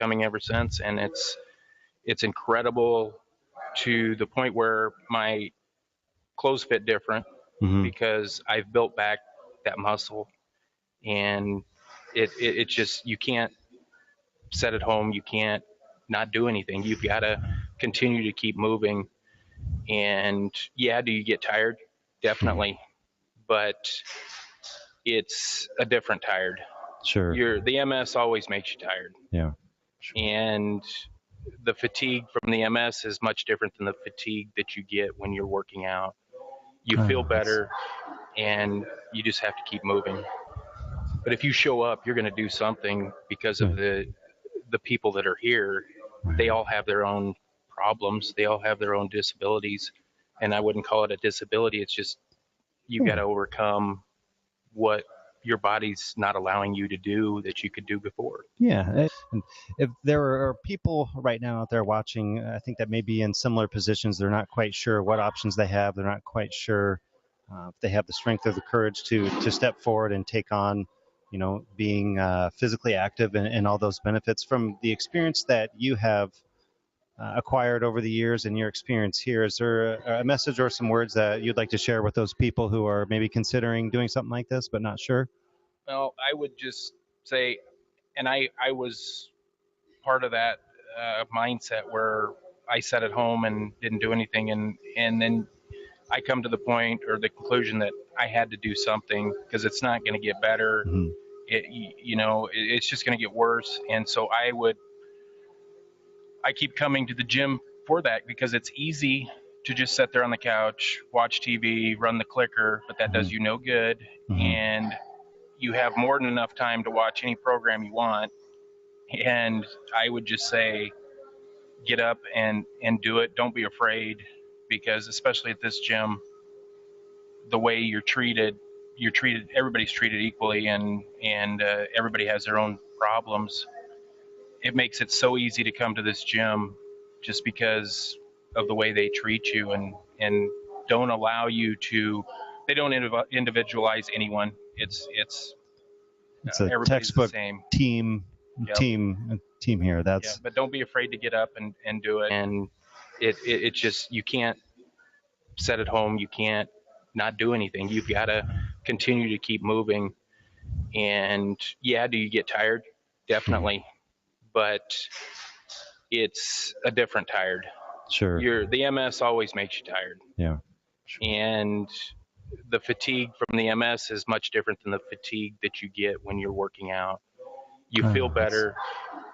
coming ever since, and it's incredible to the point where my clothes fit different because I've built back that muscle, and it just, you can't sit at home, you can't not do anything. You've got to continue to keep moving. And yeah, do you get tired? Definitely, but it's a different tired. Sure. The MS always makes you tired. Yeah. Sure. And the fatigue from the MS is much different than the fatigue that you get when you're working out. You feel better, and you just have to keep moving. But if you show up, you're going to do something because of the people that are here. They all have their own problems. They all have their own disabilities. And I wouldn't call it a disability. It's just you got to overcome what your body's not allowing you to do that you could do before. Yeah. And if there are people right now out there watching, I think that may be in similar positions. They're not quite sure what options they have. They're not quite sure if they have the strength or the courage to step forward and take on, being physically active and all those benefits. From the experience that you have acquired over the years and your experience here, is there a message or some words that you'd like to share with those people who are maybe considering doing something like this but not sure? Well, I would just say, and I was part of that mindset where I sat at home and didn't do anything, and then I come to the point or the conclusion that I had to do something because it's not going to get better. It's just going to get worse. And so I keep coming to the gym for that because it's easy to just sit there on the couch, watch TV, run the clicker, but that does you no good. And you have more than enough time to watch any program you want. And I would just say, get up and do it. Don't be afraid, because especially at this gym, the way you're treated, everybody's treated equally, and everybody has their own problems. It makes it so easy to come to this gym just because of the way they treat you and don't allow you to, they don't individualize anyone. It's a textbook team here. But don't be afraid to get up and do it. And it just, you can't sit at home, you can't not do anything. You've got to continue to keep moving. And yeah, do you get tired? Definitely. But it's a different tired. Sure. The MS always makes you tired. Yeah. Sure. And the fatigue from the MS is much different than the fatigue that you get when you're working out. You feel better,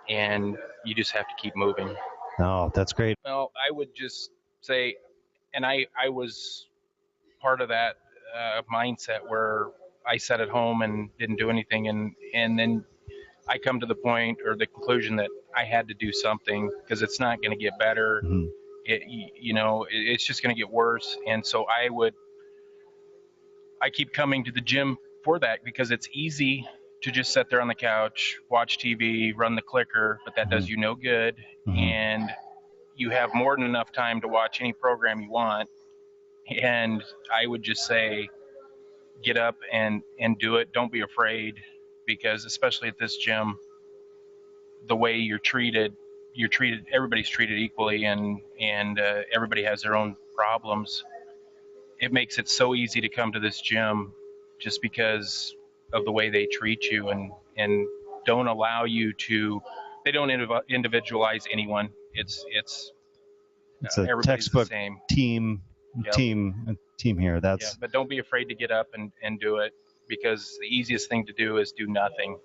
and you just have to keep moving. Oh, that's great. Well, I would just say, and I was part of that mindset where I sat at home and didn't do anything, and then I come to the point or the conclusion that I had to do something because it's not going to get better. It's just going to get worse. And so I keep coming to the gym for that because it's easy to just sit there on the couch, watch TV, run the clicker, but that does you no good. And you have more than enough time to watch any program you want. And I would just say, get up and do it. Don't be afraid, because especially at this gym, the way you're treated, everybody's treated equally, and everybody has their own problems. It makes it so easy to come to this gym just because of the way they treat you and don't allow you to, they don't individualize anyone. It's a textbook team here. But don't be afraid to get up and do it, because the easiest thing to do is do nothing.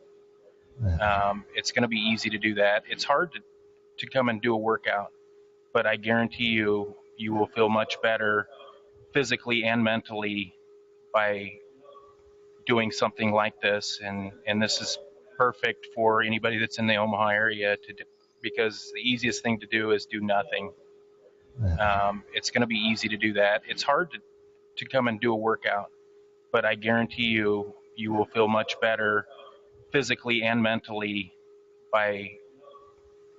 It's going to be easy to do that. It's hard to come and do a workout, but I guarantee you will feel much better physically and mentally by doing something like this. And this is perfect for anybody that's in the Omaha area to do, because the easiest thing to do is do nothing. It's going to be easy to do that. It's hard to come and do a workout, but I guarantee you will feel much better physically and mentally by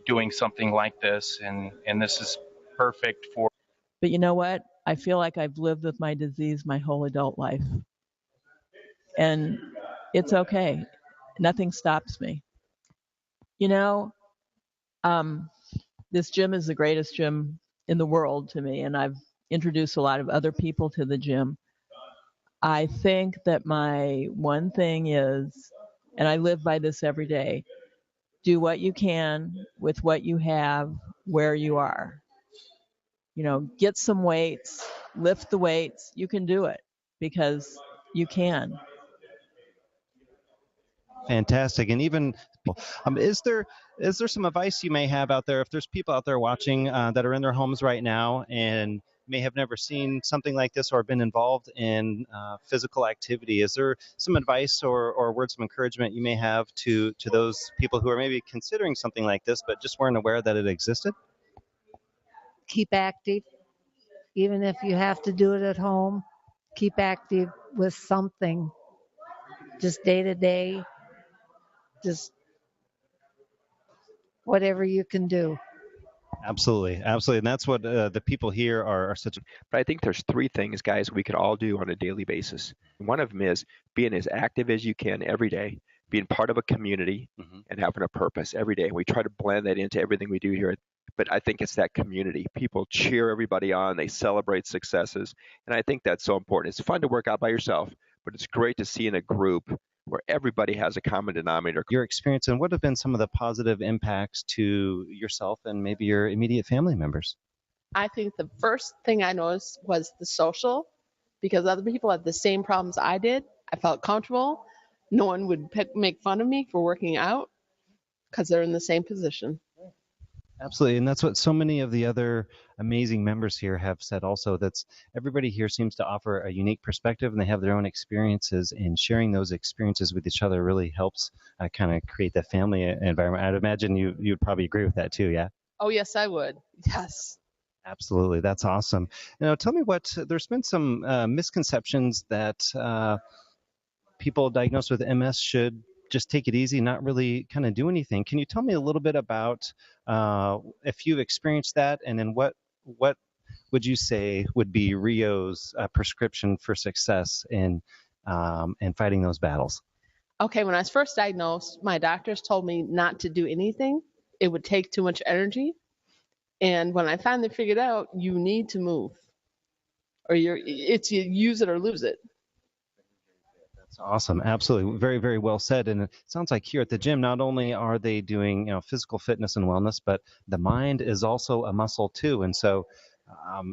doing something like this. And this is perfect for. But you know what? I feel like I've lived with my disease my whole adult life. And it's okay. Nothing stops me. This gym is the greatest gym in the world to me, and I've introduced a lot of other people to the gym. I think that my one thing is, and I live by this every day, do what you can with what you have where you are. Get some weights, lift the weights. You can do it because you can. Fantastic. And even is there some advice you may have out there if there's people out there watching that are in their homes right now and may have never seen something like this or been involved in physical activity? Is there some advice or words of encouragement you may have to those people who are maybe considering something like this but just weren't aware that it existed? Keep active, even if you have to do it at home. Keep active with something, just day to day, just whatever you can do. Absolutely. And that's what the people here are such. But I think there's three things, guys, we could all do on a daily basis. One of them is being as active as you can every day, being part of a community, and having a purpose every day. We try to blend that into everything we do here. But I think it's that community. People cheer everybody on. They celebrate successes. And I think that's so important. It's fun to work out by yourself, but it's great to see in a group where everybody has a common denominator. Your experience and what have been some of the positive impacts to yourself and maybe your immediate family members? I think the first thing I noticed was the social, because other people had the same problems I did. I felt comfortable. No one would make fun of me for working out because they're in the same position. Absolutely. And that's what so many of the other amazing members here have said also. That's everybody here seems to offer a unique perspective and they have their own experiences, and sharing those experiences with each other really helps kind of create that family environment. I'd imagine you'd probably agree with that too, yeah? Oh, yes, I would. Yes. Absolutely. That's awesome. Now, tell me there's been some misconceptions that people diagnosed with MS should just take it easy, not really kind of do anything. Can you tell me a little bit about if you've experienced that, and then what would you say would be Rio's prescription for success in fighting those battles? Okay, when I was first diagnosed, my doctors told me not to do anything. It would take too much energy. And when I finally figured out you need to move, or you use it or lose it. Awesome. Absolutely. Very, very well said. And it sounds like here at the gym, not only are they doing physical fitness and wellness, but the mind is also a muscle too. And so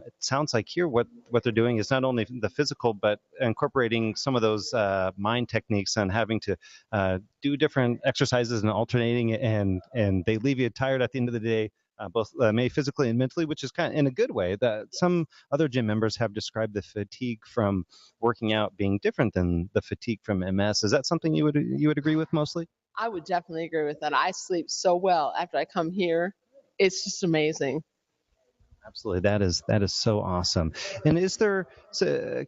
it sounds like here what they're doing is not only the physical, but incorporating some of those mind techniques and having to do different exercises and alternating, and they leave you tired at the end of the day. Both maybe physically and mentally, which is kind of in a good way. That some other gym members have described the fatigue from working out being different than the fatigue from MS. Is that something you would agree with mostly? I would definitely agree with that. I sleep so well after I come here. It's just amazing. Absolutely. That is so awesome. And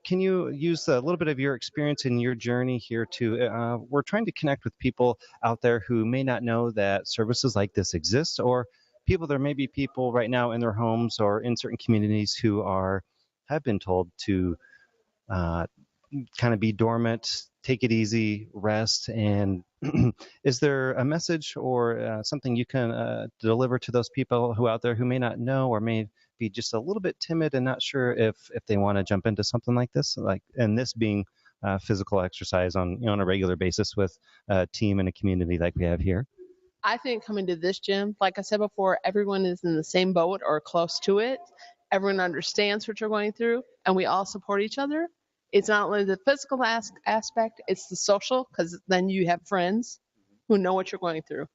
can you use a little bit of your experience in your journey here to, we're trying to connect with people out there who may not know that services like this exist, or there may be people right now in their homes or in certain communities who have been told to kind of be dormant, take it easy, rest. And is there a message or something you can deliver to those people who out there who may not know or may be just a little bit timid and not sure if they want to jump into something like this, and this being physical exercise on a regular basis with a team and a community like we have here? I think coming to this gym, like I said before, everyone is in the same boat or close to it. Everyone understands what you're going through, and we all support each other. It's not only the physical aspect, it's the social, because then you have friends who know what you're going through.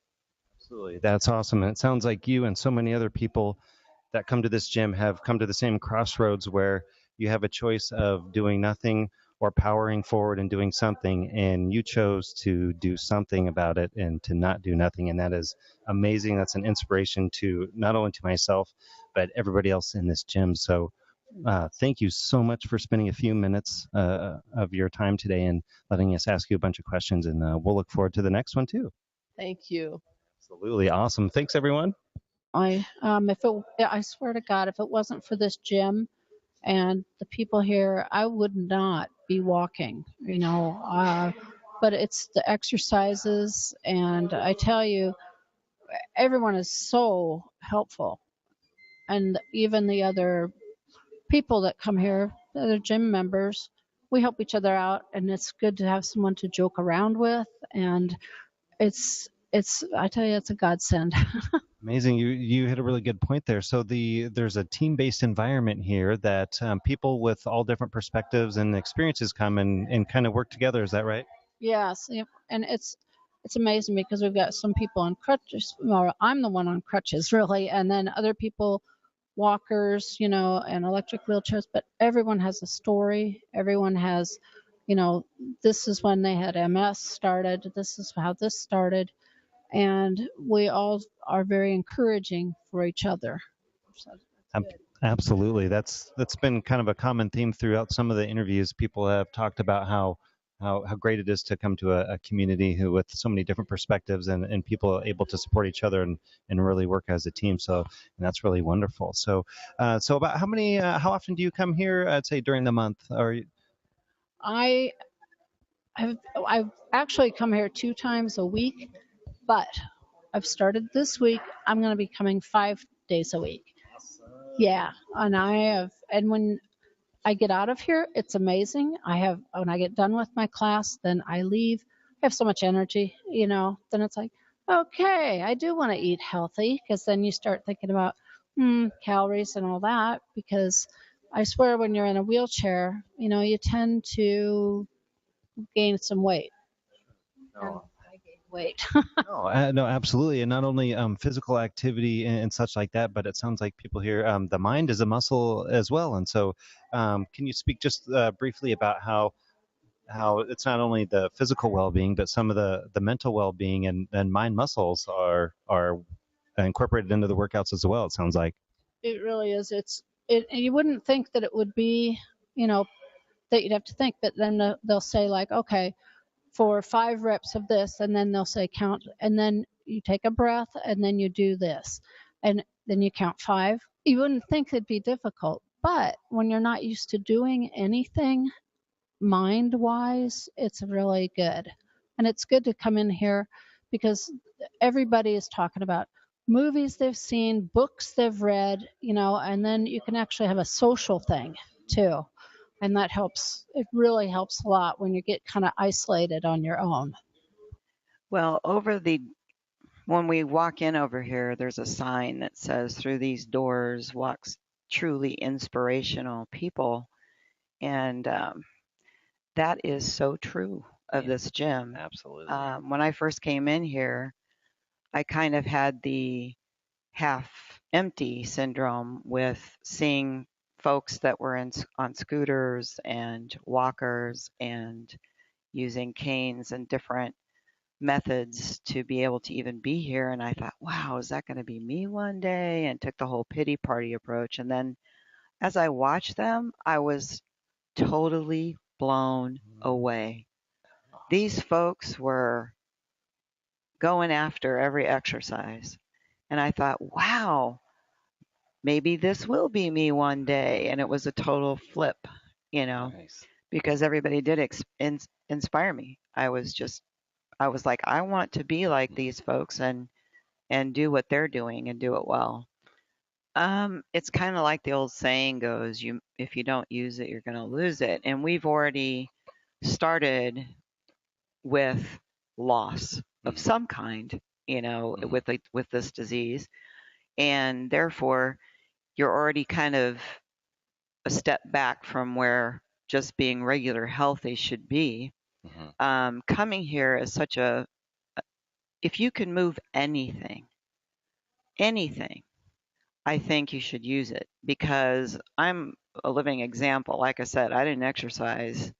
Absolutely. That's awesome. And it sounds like you and so many other people that come to this gym have come to the same crossroads where you have a choice of doing nothing or powering forward and doing something, and you chose to do something about it and to not do nothing. And that is amazing. That's an inspiration to not only to myself, but everybody else in this gym. So thank you so much for spending a few minutes of your time today and letting us ask you a bunch of questions. And we'll look forward to the next one too. Thank you. Absolutely. Awesome. Thanks, everyone. I swear to God, if it wasn't for this gym and the people here, I would not be walking, but it's the exercises. And I tell you, everyone is so helpful. And even the other people that come here, the other gym members, we help each other out, and it's good to have someone to joke around with. And it's I tell you, it's a godsend. Amazing. You hit a really good point there. So there's a team-based environment here that people with all different perspectives and experiences come and kind of work together. Is that right? Yes, yep. And it's amazing because we've got some people on crutches. Well, I'm the one on crutches, really, and then other people, walkers, and electric wheelchairs. But everyone has a story. Everyone has, this is when they had MS started. This is how this started, and we all are very encouraging for each other. So Absolutely. That's been kind of a common theme throughout some of the interviews. People have talked about how great it is to come to a community who with so many different perspectives and people are able to support each other and really work as a team. So and that's really wonderful. So so about how often do you come here? I'd say during the month. Or I've actually come here 2 times a week, but I've started this week. I'm going to be coming 5 days a week. Yeah, and when I get out of here, it's amazing. When I get done with my class, then I leave. I have so much energy, then it's like, okay, I do want to eat healthy, because then you start thinking about calories and all that, because I swear when you're in a wheelchair, you tend to gain some weight. No. I gained weight. No, absolutely, and not only physical activity and such like that, but it sounds like people here, the mind is a muscle as well. And so, can you speak just briefly about how it's not only the physical well-being, but some of the mental well-being and mind muscles are incorporated into the workouts as well? It sounds like. It really is. You wouldn't think that it would be, that you'd have to think, but then they'll say like, okay, for 5 reps of this, and then they'll say count, and then you take a breath, and then you do this, and then you count 5. You wouldn't think it'd be difficult, but when you're not used to doing anything mind-wise, it's really good. And it's good to come in here because everybody is talking about movies they've seen, books they've read, and then you can actually have a social thing too. And that helps. It really helps a lot when you get kind of isolated on your own. Well, when we walk in over here, there's a sign that says, "Through these doors walks truly inspirational people," and that is so true of this gym. Absolutely. When I first came in here, I kind of had the half empty syndrome with seeing folks that were on scooters and walkers and using canes and different methods to be able to even be here. And I thought, wow, is that going to be me one day? And took the whole pity party approach. And then as I watched them, I was totally blown away. These folks were going after every exercise. And I thought, wow, maybe this will be me one day. And it was a total flip, Nice. because everybody did inspire me. I was like, I want to be like these folks and do what they're doing and do it well. It's kind of like the old saying goes, if you don't use it, you're going to lose it. And we've already started with loss of some kind, with this disease. And therefore, you're already kind of a step back from where just being regular healthy should be. Coming here is such if you can move anything, I think you should use it, because I'm a living example. Like I said, I didn't exercise,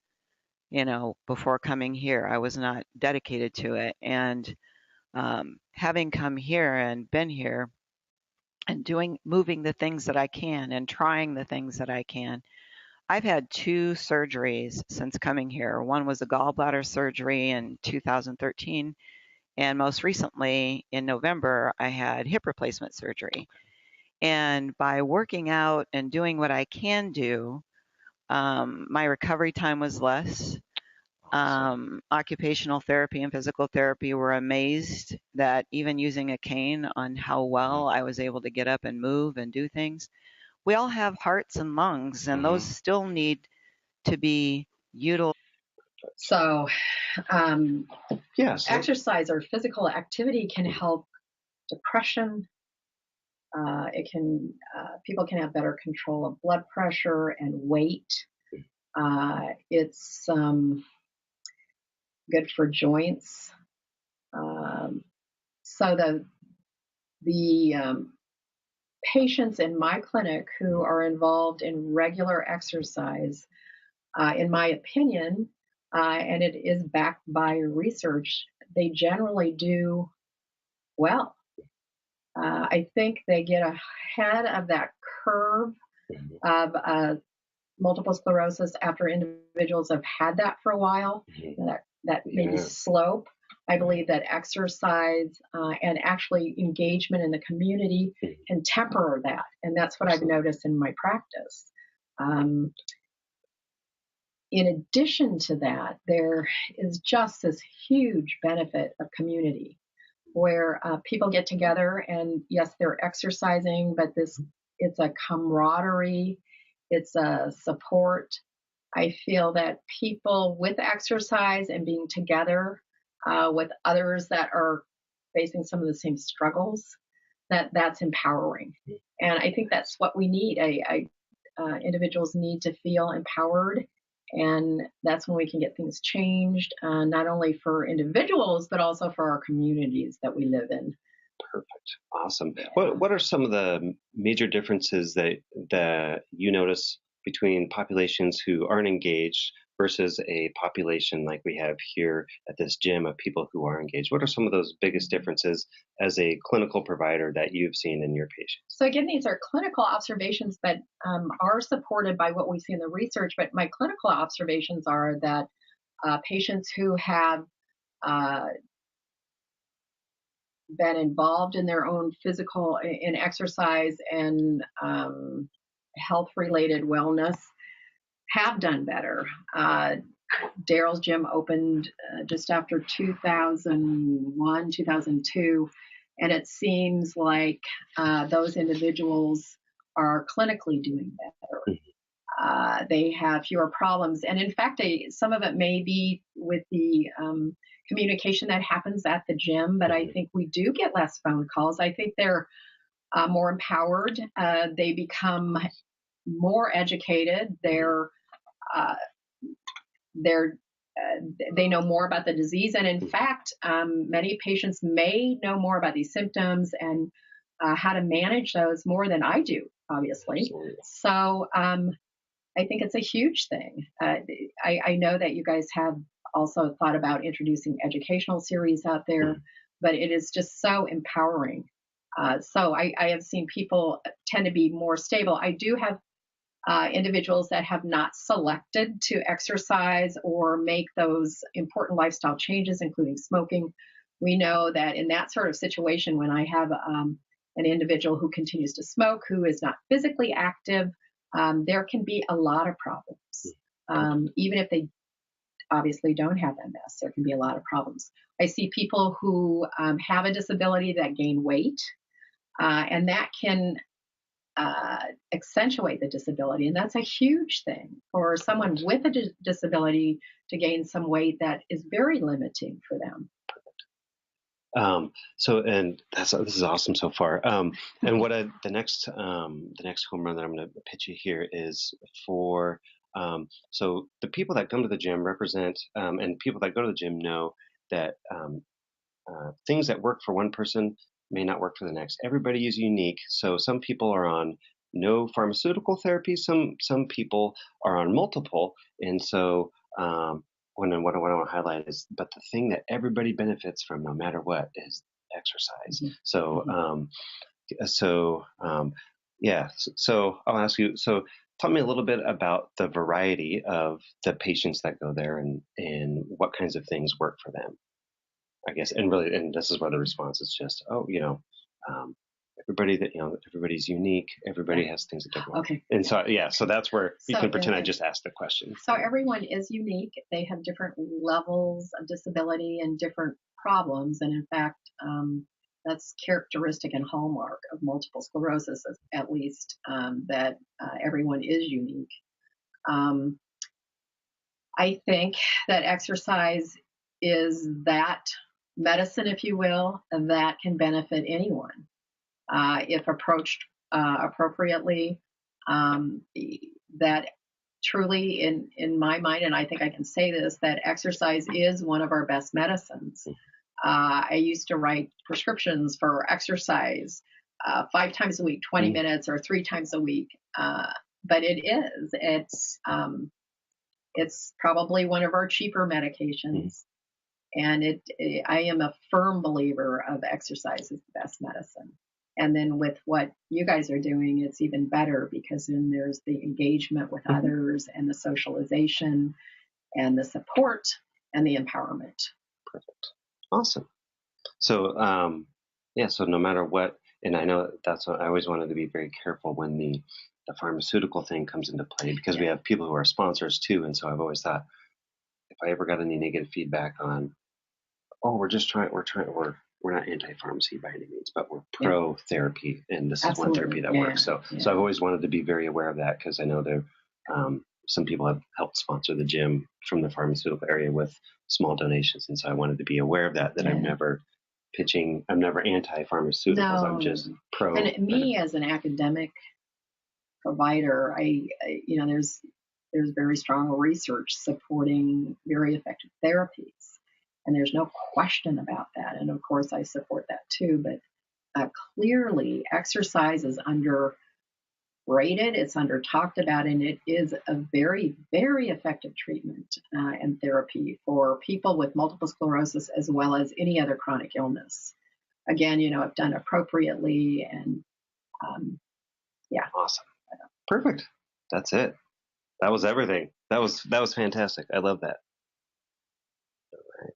before coming here. I was not dedicated to it. And having come here and been here and moving the things that I can and trying the things that I can. I've had 2 surgeries since coming here. One was a gallbladder surgery in 2013. And most recently in November, I had hip replacement surgery. And by working out and doing what I can do, my recovery time was less. Occupational therapy and physical therapy were amazed that even using a cane on how well I was able to get up and move and do things. We all have hearts and lungs, and those still need to be utilized. So, exercise or physical activity can help depression. It can people can have better control of blood pressure and weight. It's good for joints. So the patients in my clinic who are involved in regular exercise, in my opinion, and it is backed by research, they generally do well. I think they get ahead of that curve of multiple sclerosis after individuals have had that for a while, that maybe slope. I believe that exercise and actually engagement in the community can temper that. And that's what I've noticed in my practice. In addition to that, there is just this huge benefit of community where people get together and yes, they're exercising, but it's a camaraderie, it's a support. I feel that people with exercise and being together with others that are facing some of the same struggles, that's empowering. And I think that's what we need. Individuals need to feel empowered, and that's when we can get things changed, not only for individuals, but also for our communities that we live in. Perfect. Awesome. What are some of the major differences that you notice between populations who aren't engaged versus a population like we have here at this gym of people who are engaged? What are some of those biggest differences as a clinical provider that you've seen in your patients? So again, these are clinical observations that are supported by what we see in the research, but my clinical observations are that patients who have been involved in their own physical, in exercise and health-related wellness have done better. Daryl's gym opened just after 2001, 2002, and it seems like those individuals are clinically doing better. They have fewer problems, and in fact, some of it may be with the communication that happens at the gym, but I think we do get less phone calls. I think they're more empowered. They become more educated. They know more about the disease, and in fact, many patients may know more about these symptoms and how to manage those more than I do, obviously. Absolutely. So I think it's a huge thing. I know that you guys have also thought about introducing educational series out there, but it is just so empowering. So I have seen people tend to be more stable. I do have individuals that have not selected to exercise or make those important lifestyle changes, including smoking. We know that in that sort of situation, when I have an individual who continues to smoke, who is not physically active, there can be a lot of problems. Even if they obviously don't have MS, there can be a lot of problems. I see people who have a disability that gain weight, and that can accentuate the disability. And that's a huge thing for someone with a disability to gain some weight that is very limiting for them. This is awesome so far. And what the next home run that I'm going to pitch you here is for so the people that come to the gym represent, and people that go to the gym know that things that work for one person may not work for the next. Everybody is unique. So some people are on no pharmaceutical therapy. Some people are on multiple. And so what I want to highlight is, but the thing that everybody benefits from, no matter what, is exercise. Mm-hmm. So I'll ask you. So tell me a little bit about the variety of the patients that go there and what kinds of things work for them, I guess. And this is where the response is just, everybody that, everybody's unique. Everybody has things that don't work. Okay. And so, so that's where you So, can pretend I just asked the question. So everyone is unique. They have different levels of disability and different problems. And in fact, that's characteristic and hallmark of multiple sclerosis, at least, that everyone is unique. I think that exercise is that medicine, if you will, that can benefit anyone if approached appropriately. That truly, in my mind, and I think I can say this, that exercise is one of our best medicines. I used to write prescriptions for exercise 5 times a week, 20 minutes, or 3 times a week. But it's probably one of our cheaper medications. And I am a firm believer of exercise is the best medicine. And then with what you guys are doing, it's even better, because then there's the engagement with others and the socialization and the support and the empowerment. Perfect. Awesome. So, so no matter what, and I know that's what I always wanted to be very careful when the pharmaceutical thing comes into play, because we have people who are sponsors too. And so I've always thought, if I ever got any negative feedback on, we're not anti-pharmacy by any means, but we're pro-therapy, and this is one therapy that works. So I've always wanted to be very aware of that, because I know there some people have helped sponsor the gym from the pharmaceutical area with small donations, and so I wanted to be aware of that. I'm never pitching. I'm never anti-pharmaceuticals. No. I'm just pro. And me as an academic provider, there's very strong research supporting very effective therapies. And there's no question about that. And of course, I support that too. But clearly, exercise is underrated. It's under talked about, and it is a very, very effective treatment and therapy for people with multiple sclerosis, as well as any other chronic illness. Again, if done appropriately, and Awesome. Perfect. That's it. That was everything. That was fantastic. I love that. All right.